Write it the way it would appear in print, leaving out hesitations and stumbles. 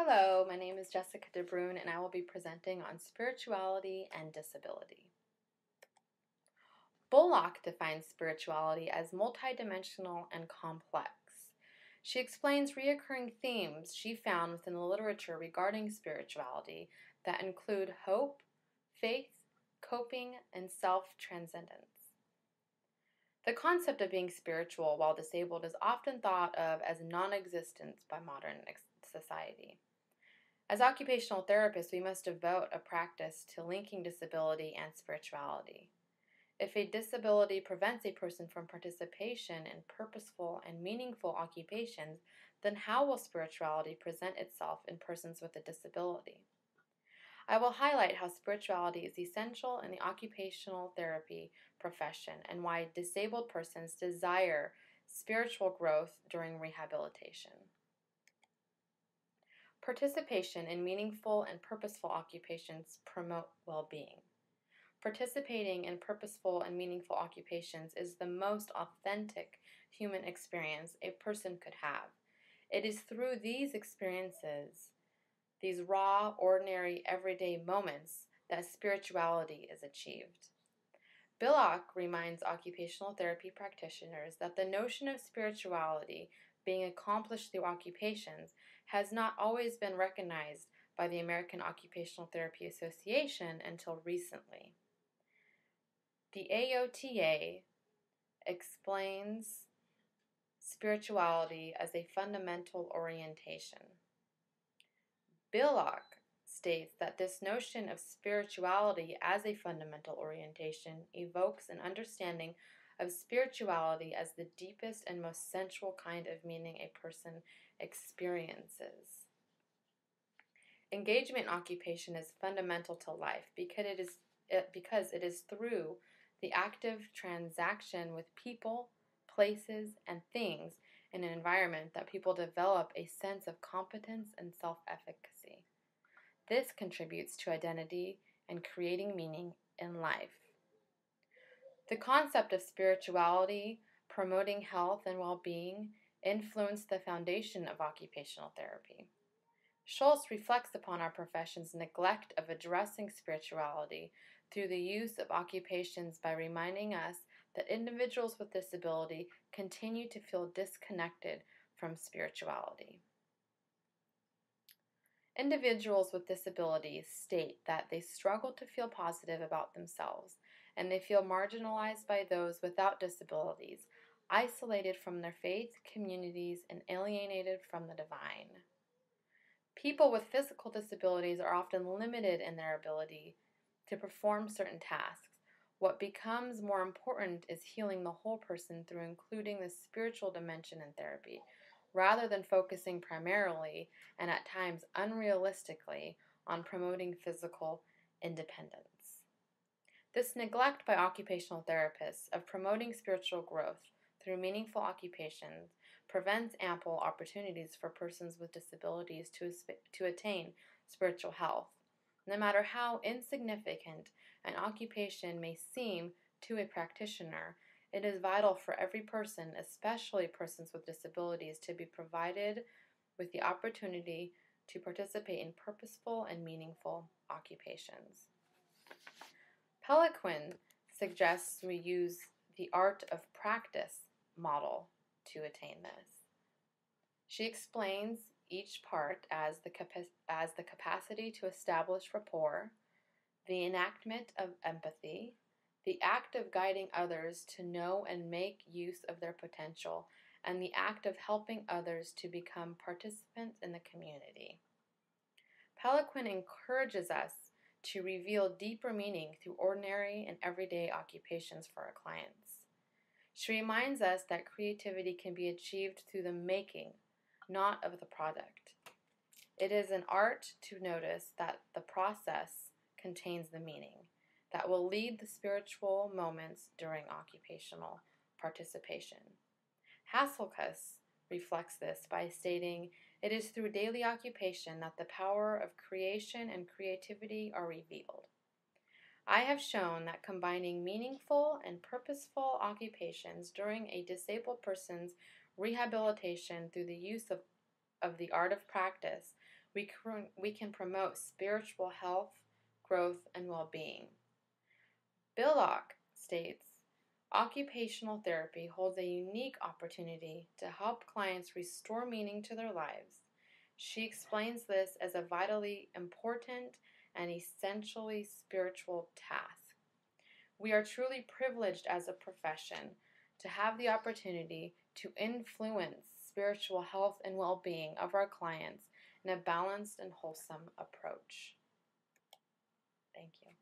Hello, my name is Jessica DeBrune and I will be presenting on spirituality and disability. Bullock defines spirituality as multidimensional and complex. She explains recurring themes she found within the literature regarding spirituality that include hope, faith, coping, and self-transcendence. The concept of being spiritual while disabled is often thought of as non-existent by modern society. As occupational therapists, we must devote a practice to linking disability and spirituality. If a disability prevents a person from participation in purposeful and meaningful occupations, then how will spirituality present itself in persons with a disability? I will highlight how spirituality is essential in the occupational therapy profession and why disabled persons desire spiritual growth during rehabilitation. Participation in meaningful and purposeful occupations promote well-being. Participating in purposeful and meaningful occupations is the most authentic human experience a person could have. It is through these experiences, these raw, ordinary, everyday moments, that spirituality is achieved. Bullock reminds occupational therapy practitioners that the notion of spirituality being accomplished through occupations has not always been recognized by the American Occupational Therapy Association until recently. The AOTA explains spirituality as a fundamental orientation. Bullock states that this notion of spirituality as a fundamental orientation evokes an understanding of spirituality as the deepest and most central kind of meaning a person experiences. Engagement in occupation is fundamental to life because it is through the active transaction with people, places, and things in an environment that people develop a sense of competence and self-efficacy. This contributes to identity and creating meaning in life. The concept of spirituality, promoting health and well-being, influenced the foundation of occupational therapy. Schultz reflects upon our profession's neglect of addressing spirituality through the use of occupations by reminding us that individuals with disability continue to feel disconnected from spirituality. Individuals with disabilities state that they struggle to feel positive about themselves, and they feel marginalized by those without disabilities, isolated from their faith communities, and alienated from the divine. People with physical disabilities are often limited in their ability to perform certain tasks. What becomes more important is healing the whole person through including the spiritual dimension in therapy, rather than focusing primarily, and at times unrealistically, on promoting physical independence. This neglect by occupational therapists of promoting spiritual growth through meaningful occupations prevents ample opportunities for persons with disabilities to attain spiritual health. No matter how insignificant an occupation may seem to a practitioner, it is vital for every person, especially persons with disabilities, to be provided with the opportunity to participate in purposeful and meaningful occupations. Pelequin suggests we use the art of practice model to attain this. She explains each part as the capacity to establish rapport, the enactment of empathy, the act of guiding others to know and make use of their potential, and the act of helping others to become participants in the community. Pelequin encourages us to reveal deeper meaning through ordinary and everyday occupations for our clients. She reminds us that creativity can be achieved through the making, not of the product. It is an art to notice that the process contains the meaning that will lead the spiritual moments during occupational participation. Hasselkus reflects this by stating, "It is through daily occupation that the power of creation and creativity are revealed." I have shown that combining meaningful and purposeful occupations during a disabled person's rehabilitation through the use of the art of practice we can promote spiritual health, growth, and well-being. Billock states, occupational therapy holds a unique opportunity to help clients restore meaning to their lives. She explains this as a vitally important and essentially spiritual task. We are truly privileged as a profession to have the opportunity to influence spiritual health and well-being of our clients in a balanced and wholesome approach. Thank you.